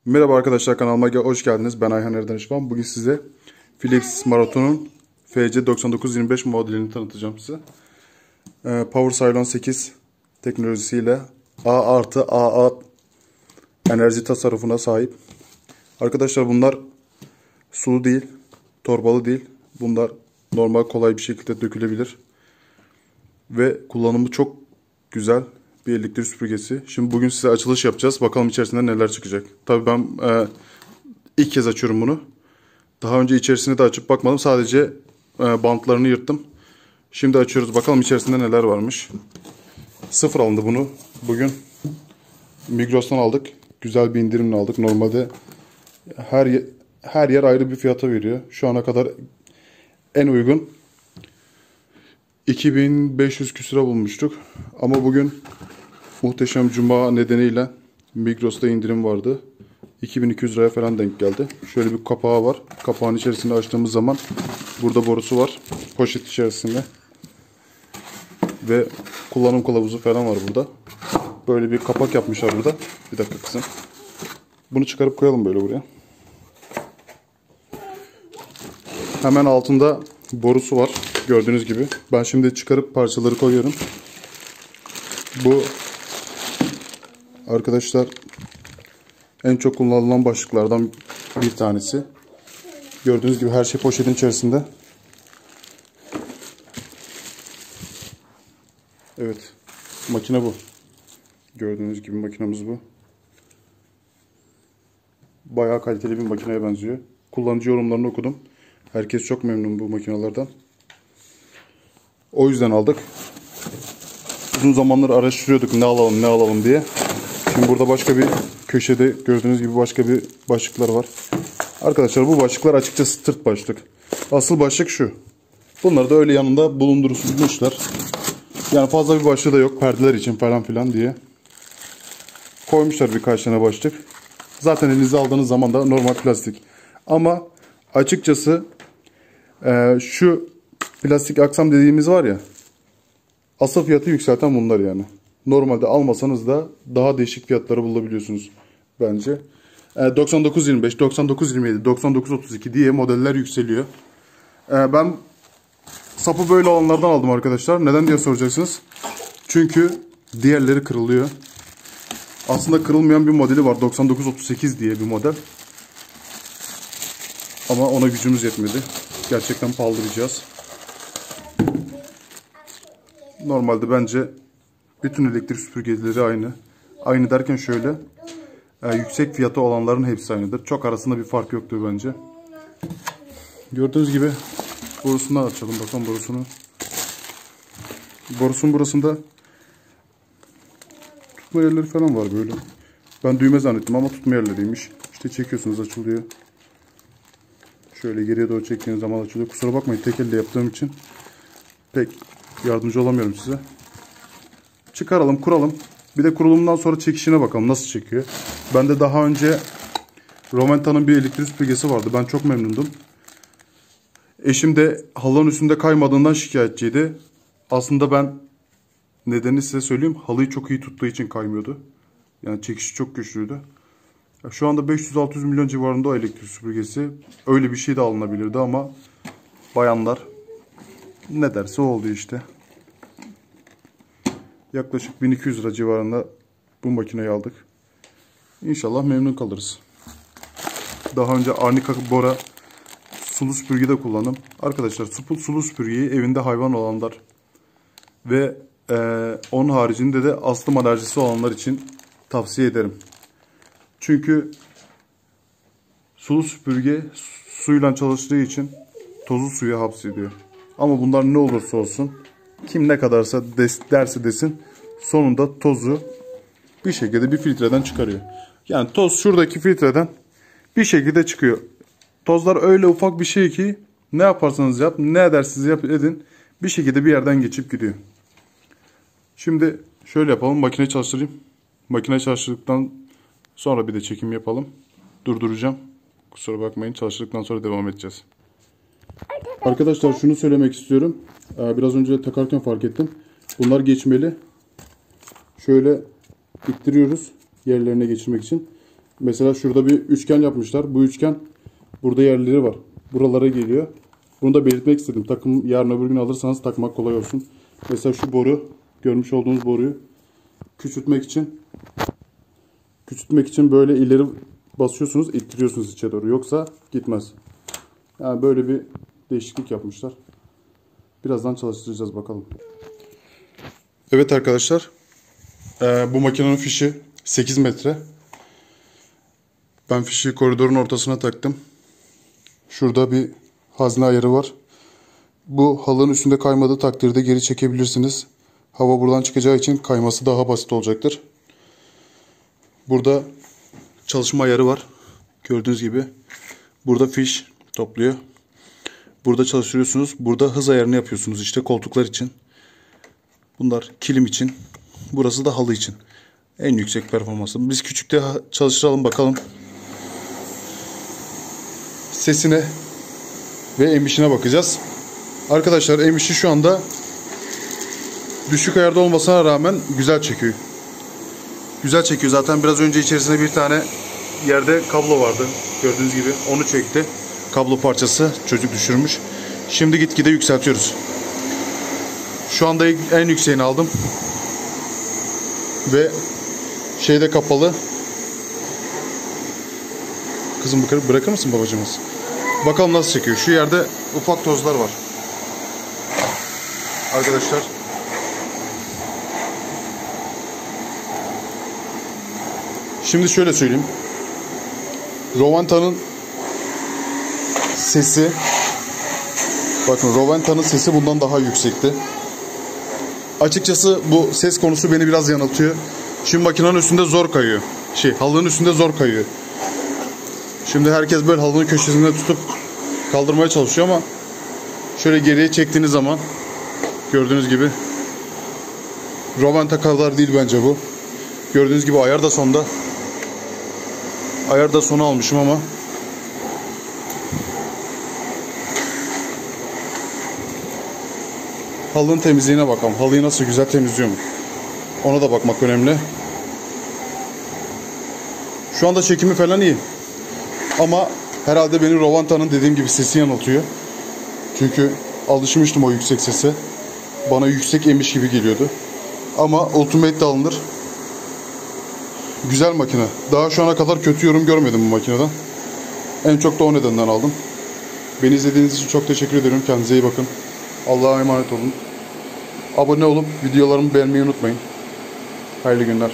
Merhaba arkadaşlar, kanalıma hoş geldiniz. Ben Ayhan Erdanışman. Bugün size Philips Marathon'un FC9925 modelini tanıtacağım size. Power Cylon 8 teknolojisiyle A+A enerji tasarrufuna sahip. Arkadaşlar bunlar sulu değil, torbalı değil. Bunlar normal kolay bir şekilde dökülebilir. Ve kullanımı çok güzel bir elektrik süpürgesi. Şimdi bugün size açılış yapacağız. Bakalım içerisinde neler çıkacak. Tabii ben ilk kez açıyorum bunu. Daha önce içerisine de açıp bakmadım. Sadece bantlarını yırttım. Şimdi açıyoruz. Bakalım içerisinde neler varmış. Sıfır alındı bunu. Bugün Migros'tan aldık. Güzel bir indirimle aldık. Normalde her yer ayrı bir fiyata veriyor. Şu ana kadar en uygun 2500 küsura bulmuştuk. Ama bugün muhteşem cuma nedeniyle Migros'ta indirim vardı. 2200 liraya falan denk geldi. Şöyle bir kapağı var. Kapağın içerisinde açtığımız zaman burada borusu var. Poşet içerisinde. Ve kullanım kılavuzu falan var burada. Böyle bir kapak yapmışlar burada. Bir dakika kızım. Bunu çıkarıp koyalım böyle buraya. Hemen altında borusu var. Gördüğünüz gibi. Ben şimdi çıkarıp parçaları koyuyorum. Bu arkadaşlar en çok kullanılan başlıklardan bir tanesi. Gördüğünüz gibi her şey poşetin içerisinde. Evet. Makine bu. Gördüğünüz gibi makinemiz bu. Bayağı kaliteli bir makineye benziyor. Kullanıcı yorumlarını okudum. Herkes çok memnun bu makinelerden. O yüzden aldık. Uzun zamanlar araştırıyorduk ne alalım diye. Şimdi burada başka bir köşede gördüğünüz gibi başka bir başlıklar var. Arkadaşlar bu başlıklar açıkçası sırt başlık. Asıl başlık şu. Bunları da öyle yanında bulundurmuşlar. Yani fazla bir başlığı da yok perdeler için falan filan diye. Koymuşlar birkaç tane başlık. Zaten elinize aldığınız zaman da normal plastik. Ama açıkçası şu plastik aksam dediğimiz var ya. Asıl fiyatı yükselten bunlar yani. Normalde almasanız da daha değişik fiyatları bulabiliyorsunuz bence. 99.25, 99.27, 99.32 diye modeller yükseliyor. Ben sapı böyle olanlardan aldım arkadaşlar. Neden diye soracaksınız. Çünkü diğerleri kırılıyor. Aslında kırılmayan bir modeli var. 99.38 diye bir model. Ama ona gücümüz yetmedi. Gerçekten pahalı bir cihaz. Normalde bence bütün elektrik süpürgeleri aynı. Aynı derken şöyle. Yüksek fiyatı olanların hepsi aynıdır. Çok arasında bir fark yoktur bence. Gördüğünüz gibi borusundan açalım. Bakalım borusunu. Borusun burasında tutma yerleri falan var böyle. Ben düğme zannettim ama tutma yerleriymiş. İşte çekiyorsunuz açılıyor. Şöyle geriye doğru çektiğiniz zaman açılıyor. Kusura bakmayın tek elle yaptığım için pek yardımcı olamıyorum size. Çıkaralım, kuralım. Bir de kurulumdan sonra çekişine bakalım nasıl çekiyor. Bende daha önce Romenta'nın bir elektrik süpürgesi vardı. Ben çok memnundum. Eşim de halının üstünde kaymadığından şikayetçiydi. Aslında ben nedenini size söyleyeyim. Halıyı çok iyi tuttuğu için kaymıyordu. Yani çekişi çok güçlüydü. Şu anda 500-600 milyon civarında o elektrik süpürgesi. Öyle bir şey de alınabilirdi ama bayanlar ne derse oldu işte. Yaklaşık 1200 lira civarında bu makineyi aldık. İnşallah memnun kalırız. Daha önce Arnica Bora sulu süpürge de kullandım. Arkadaşlar sulu süpürgeyi evinde hayvan olanlar ve onun haricinde de astım alerjisi olanlar için tavsiye ederim. Çünkü sulu süpürge suyla çalıştığı için tozu suya hapsediyor. Ama bunlar ne olursa olsun kim ne kadarsa derse desin sonunda tozu bir şekilde bir filtreden çıkarıyor. Yani toz şuradaki filtreden bir şekilde çıkıyor. Tozlar öyle ufak bir şey ki ne yaparsanız yap, ne edersiniz edin bir şekilde bir yerden geçip gidiyor. Şimdi şöyle yapalım, makineyi çalıştırayım. Makineyi çalıştırdıktan sonra bir de çekim yapalım. Durduracağım. Kusura bakmayın, çalıştırdıktan sonra devam edeceğiz. Arkadaşlar şunu söylemek istiyorum. Biraz önce takarken fark ettim. Bunlar geçmeli. Şöyle ittiriyoruz yerlerine geçirmek için. Mesela şurada bir üçgen yapmışlar. Bu üçgen burada yerleri var. Buralara geliyor. Bunu da belirtmek istedim. Takım yarın öbür gün alırsanız takmak kolay olsun. Mesela şu boru, görmüş olduğunuz boruyu küçültmek için böyle ileri basıyorsunuz, ittiriyorsunuz içe doğru. Yoksa gitmez. Yani böyle bir değişiklik yapmışlar. Birazdan çalıştıracağız bakalım. Evet arkadaşlar. Bu makinenin fişi 8 metre. Ben fişi koridorun ortasına taktım. Şurada bir hazne ayarı var. Bu halının üstünde kaymadığı takdirde geri çekebilirsiniz. Hava buradan çıkacağı için kayması daha basit olacaktır. Burada çalışma ayarı var. Gördüğünüz gibi. Burada fiş topluyor. Burada çalıştırıyorsunuz. Burada hız ayarını yapıyorsunuz. İşte koltuklar için. Bunlar kilim için. Burası da halı için. En yüksek performanslı. Biz küçükte çalıştıralım bakalım. Sesine ve emişine bakacağız. Arkadaşlar emişi şu anda düşük ayarda olmasına rağmen güzel çekiyor. Güzel çekiyor. Zaten biraz önce içerisinde bir tane yerde kablo vardı. Gördüğünüz gibi onu çekti. Kablo parçası çocuk düşürmüş. Şimdi gitgide yükseltiyoruz. Şu anda en yükseğini aldım. Ve şeyde kapalı. Kızım bırakır mısın babacığımız? Bakalım nasıl çekiyor. Şu yerde ufak tozlar var. Arkadaşlar. Şimdi şöyle söyleyeyim. Roventa'nın sesi, bakın Roventa'nın sesi bundan daha yüksekti. Açıkçası bu ses konusu beni biraz yanıltıyor. Şimdi makinenin üstünde zor kayıyor. Halının üstünde zor kayıyor. Şimdi herkes böyle halının köşesinde tutup kaldırmaya çalışıyor ama şöyle geriye çektiğiniz zaman gördüğünüz gibi Roventa kadar değil bence bu. Gördüğünüz gibi ayar da sonda. Ayar da sona almışım ama halının temizliğine bakalım. Halıyı nasıl güzel temizliyor mu? Ona da bakmak önemli. Şu anda çekimi falan iyi. Ama herhalde beni Roventa'nın dediğim gibi sesi yanıltıyor. Çünkü alışmıştım o yüksek sese. Bana yüksek emiş gibi geliyordu. Ama Ultimate de alınır. Güzel makine. Daha şu ana kadar kötü yorum görmedim bu makineden. En çok da o nedenden aldım. Beni izlediğiniz için çok teşekkür ederim. Kendinize iyi bakın. Allah'a emanet olun. Abone olup videolarımı beğenmeyi unutmayın. Hayırlı günler.